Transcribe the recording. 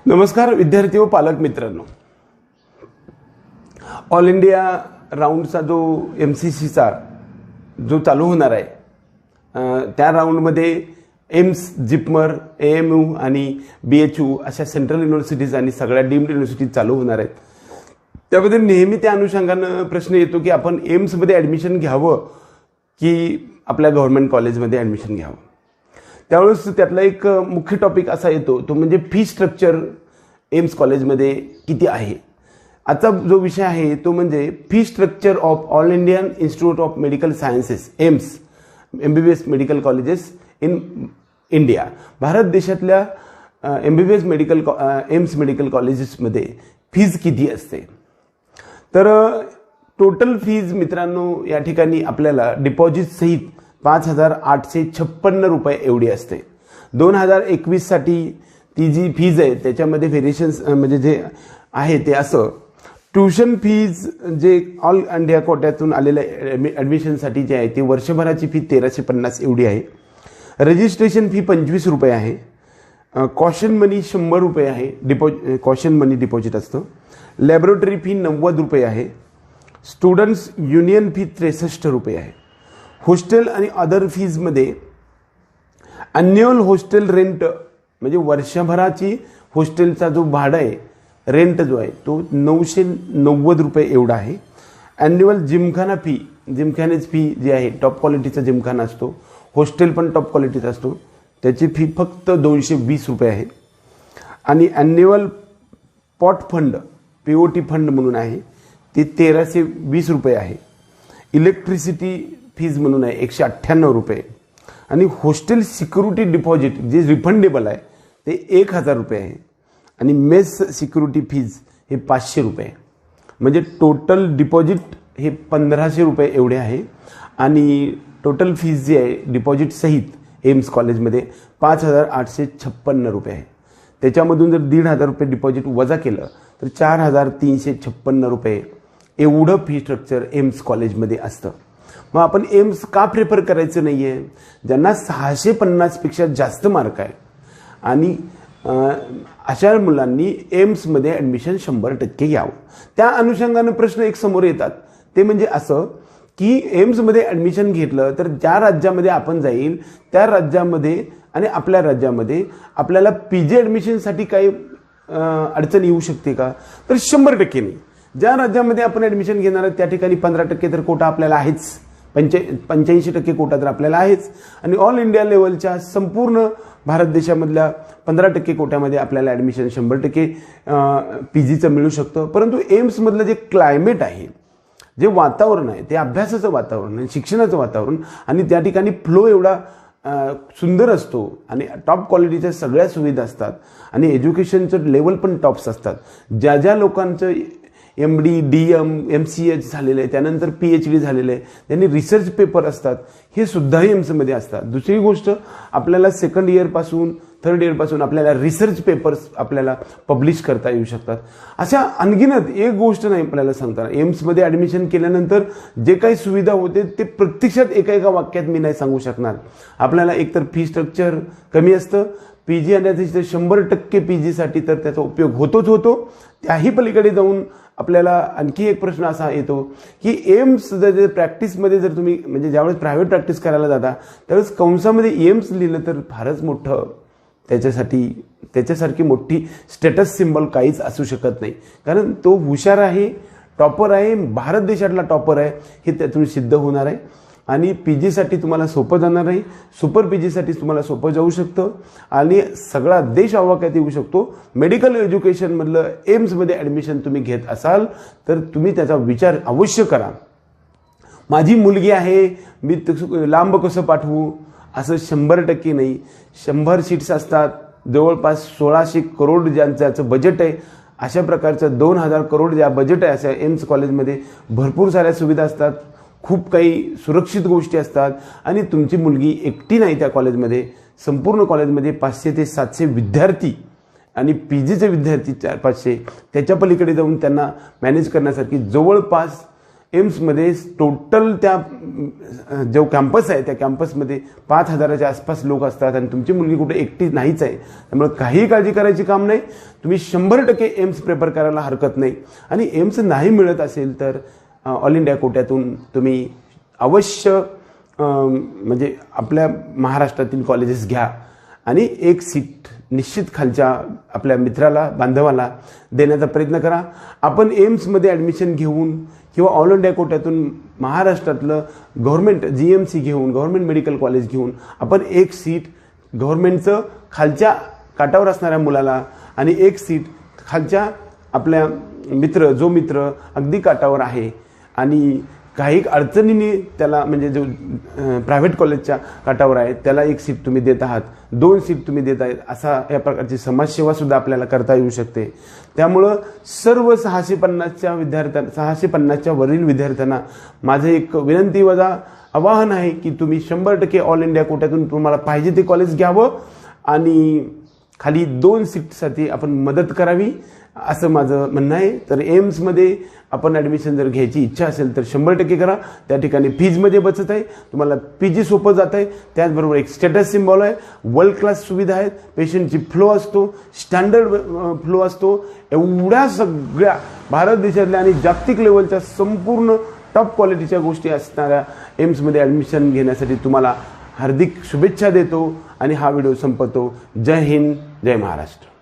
नमस्कार विद्यार्थी व पालक मित्रांनो, ऑल इंडिया राऊंडचा जो MCCचा जो चालू होणार आहे त्या राऊंडमध्ये एम्स, जिपमर, AMU आणि BHU अशा सेंट्रल युनिव्हर्सिटीज आणि सगळ्या डीम्ड युनिव्हर्सिटीज चालू होणार आहेत। त्यामध्ये नेहमी त्या अनुषंगाने प्रश्न येतो की आपण एम्समध्ये ॲडमिशन घ्यावं की आपल्या गव्हर्नमेंट कॉलेजमध्ये ॲडमिशन घ्यावं। त्यावेळेस त्यातला एक मुख्य टॉपिक असा येतो तो म्हणजे फी स्ट्रक्चर एम्स कॉलेजमध्ये किती आहे। आजचा जो विषय आहे तो म्हणजे fee structure of all Indian institute of medical sciences AIIMS MBBS medical colleges in India. Bharat देशातल्या MBBS मेडिकल एम्स मेडिकल कॉलेजेसमध्ये फीज किती असते। तर टोटल फीज मित्रांनो या ठिकाणी आपल्याला डिपॉझिट सहित 5,856 रुपये एवढी असते। 2021 साठी ती जी फीज आहे त्याच्यामध्ये व्हेरिएशन्स म्हणजे जे आहे ते असं, ट्युशन फीज जे ऑल इंडिया कोट्यातून आलेल्या ॲडमिशनसाठी जे आहे ती वर्षभराची फी 1,350 एवढी आहे। रजिस्ट्रेशन फी 25 रुपये आहे। कॉशन मनी 100 रुपये आहे, कॉशन मनी डिपॉझिट असतं। लॅबोरेटरी फी 90 रुपये आहे। स्टुडंट्स युनियन फी 63 रुपये आहे। हॉस्टेल आणि अदर फीजमध्ये ॲन्युअल हॉस्टेल रेंट म्हणजे वर्षभराची हॉस्टेलचा जो भाडं आहे, रेंट जो आहे तो 990 रुपये एवढा आहे। ॲन्युअल जिमखाना फी, जिमखान्याची फी जी आहे टॉप क्वालिटीचा जिमखाना असतो, हॉस्टेल पण टॉप क्वालिटीचा असतो, त्याची फी फक्त 220 रुपये आहे। आणि annual pot fund POT fund म्हणून आहे ती 1,320 रुपये आहे। इलेक्ट्रिसिटी फीज म्हणून आहे 198 रुपये। आणि हॉस्टेल सिक्युरिटी डिपॉझिट जे रिफंडेबल आहे ते 1,000 रुपये आहे। आणि मेस सिक्युरिटी फीज हे 500 रुपये, म्हणजे टोटल डिपॉझिट हे 1,500 रुपये एवढे आहे। आणि टोटल फीज जी आहे डिपॉझिट सहित एम्स कॉलेजमध्ये 5,856 रुपये आहे। त्याच्यामधून जर 1,500 रुपये डिपॉझिट वजा केलं तर 4,356 रुपये एवढं फी स्ट्रक्चर एम्स कॉलेजमध्ये असतं। मग आपण एम्स का प्रेफर करायचं नाही आहे? ज्यांना 650 पेक्षा जास्त मार्क आहे आणि अशा मुलांनी एम्समध्ये ॲडमिशन 100% घ्यावं। त्या अनुषंगानं प्रश्न एक समोर येतात ते म्हणजे असं की एम्समध्ये ॲडमिशन घेतलं तर ज्या राज्यामध्ये आपण जाईल त्या राज्यामध्ये आणि आपल्या राज्यामध्ये आपल्याला PG ॲडमिशनसाठी काही अडचण येऊ शकते का? तर 100% नाही। ज्या राज्यामध्ये आपण ॲडमिशन घेणार आहे त्या ठिकाणी 15% तर कोटा आपल्याला आहेच, 85% कोटा तर आपल्याला आहेच। आणि ऑल इंडिया लेवलच्या संपूर्ण भारत देशामधल्या 15% कोट्यामध्ये आपल्याला ॲडमिशन 100% PGचं मिळू शकतं। परंतु एम्समधलं जे क्लायमेट आहे, जे वातावरण आहे ते अभ्यासाचं वातावरण आहे, शिक्षणाचं वातावरण, आणि त्या ठिकाणी फ्लो एवढा सुंदर असतो आणि टॉप क्वालिटीच्या सगळ्या सुविधा असतात आणि एज्युकेशनचं लेवल पण टॉप्स असतात। ज्या ज्या लोकांचं MD, DM, MCH झालेलं आहे, त्यानंतर PhD झालेलं आहे, त्यांनी रिसर्च पेपर असतात, हे सुद्धा एम्समध्ये असतात। दुसरी गोष्ट, आपल्याला सेकंड इयरपासून थर्ड इयरपासून आपल्याला रिसर्च पेपर्स आपल्याला पब्लिश करता येऊ शकतात। अशा अनगिनत एक गोष्ट नाही आपल्याला सांगताना। एम्समध्ये ॲडमिशन केल्यानंतर जे काही सुविधा होते ते प्रत्यक्षात एका वाक्यात मी नाही सांगू शकणार। आपल्याला एकतर फी स्ट्रक्चर कमी असतं, PG आणि 100% PGसाठी तर त्याचा उपयोग होतोच होतो। त्याही पलीकडे जाऊन आपल्याला आणखी एक प्रश्न असा येतो की एम्स जर प्रॅक्टिसमध्ये जर तुम्ही म्हणजे ज्यावेळेस प्रायव्हेट प्रॅक्टिस करायला जाता त्यावेळेस कंसामध्ये एम्स लिहिलं तर फारच मोठं त्याच्यासारखी मोठी स्टेटस सिम्बॉल काहीच असू शकत नाही, कारण तो हुशार आहे, टॉपर आहे, भारत देशातला टॉपर आहे हे त्यातून सिद्ध होणार आहे। आणि PGसाठी तुम्हाला सोपं जाणार आहे, सुपर PGसाठी तुम्हाला सोपं जाऊ शकतं आणि सगळा देश आवाक्यात येऊ शकतो। मेडिकल एज्युकेशनमधलं एम्समध्ये ॲडमिशन तुम्ही घेत असाल तर तुम्ही त्याचा विचार अवश्य करा। माझी मुलगी आहे, मी लांब कसं पाठवू असं 100% नाही। 100 सीट्स असतात, जवळपास 1,600 करोड ज्यांचं बजेट आहे, अशा प्रकारचं 2,000 करोड ज्या बजेट आहे अशा एम्स कॉलेजमध्ये भरपूर साऱ्या सुविधा असतात, खूप काही सुरक्षित गोष्टी असतात। आणि तुमची मुलगी एकटी नाही त्या कॉलेजमध्ये, संपूर्ण कॉलेजमध्ये 500 ते 700 विद्यार्थी आणि PGचे विद्यार्थी 400-500, त्याच्या पलीकडे जाऊन त्यांना मॅनेज करण्यासारखी जवळपास एम्समध्ये टोटल त्या जो कॅम्पस आहे त्या कॅम्पसमध्ये 5,000च्या आसपास लोक असतात आणि तुमची मुलगी कुठे एकटी नाहीच आहे. त्यामुळे काही काळजी करायची काम नाही. तुम्ही 100% एम्स प्रिपेअर करायला हरकत नाही. आणि एम्स नाही मिळत असेल तर ऑल इंडिया कोट्यातून तुम्ही अवश्य म्हणजे आपल्या महाराष्ट्रातील कॉलेजेस घ्या आणि एक सीट निश्चित खालच्या आपल्या मित्राला बांधवाला देण्याचा प्रयत्न करा. आपण एम्समध्ये ॲडमिशन घेऊन किंवा ऑल इंडिया कोट्यातून महाराष्ट्रातलं गव्हर्नमेंट GMC घेऊन गव्हर्नमेंट मेडिकल कॉलेज घेऊन आपण एक सीट गव्हर्नमेंटचं खालच्या काठावर असणाऱ्या मुलाला आणि एक सीट खालच्या आपल्या जो मित्र अगदी काठावर आहे आणि काही अडचणींनी त्याला म्हणजे जो प्रायव्हेट कॉलेजच्या काठावर आहे त्याला एक सीट तुम्ही देत आहात, 2 सीट तुम्ही देत आहेत, असा या प्रकारची समाजसेवासुद्धा आपल्याला करता येऊ शकते. त्यामुळं सर्व 650च्या वरील विद्यार्थ्यांना माझं एक विनंती वजा आवाहन आहे की तुम्ही 100% ऑल इंडिया कोट्यातून तुम्हाला पाहिजे ते कॉलेज घ्यावं आणि खाली 2 सीटसाठी आपण मदत करावी असं माझं म्हणणं आहे. तर एम्समध्ये आपण ॲडमिशन जर घ्यायची इच्छा असेल तर 100% करा. त्या ठिकाणी फीजमध्ये बचत आहे, तुम्हाला PG सोपं जात आहे, त्याचबरोबर एक स्टेटस सिम्बॉल आहे, वर्ल्ड क्लास सुविधा आहेत, पेशंटची फ्लो असतो, स्टँडर्ड फ्लो असतो. एवढ्या सगळ्या भारत देशातल्या आणि जागतिक लेवलच्या संपूर्ण टॉप क्वालिटीच्या गोष्टी असणाऱ्या एम्समध्ये ॲडमिशन घेण्यासाठी तुम्हाला हार्दिक शुभेच्छा देतो आणि हा व्हिडिओ संपवतो. जय हिंद, जय महाराष्ट्र.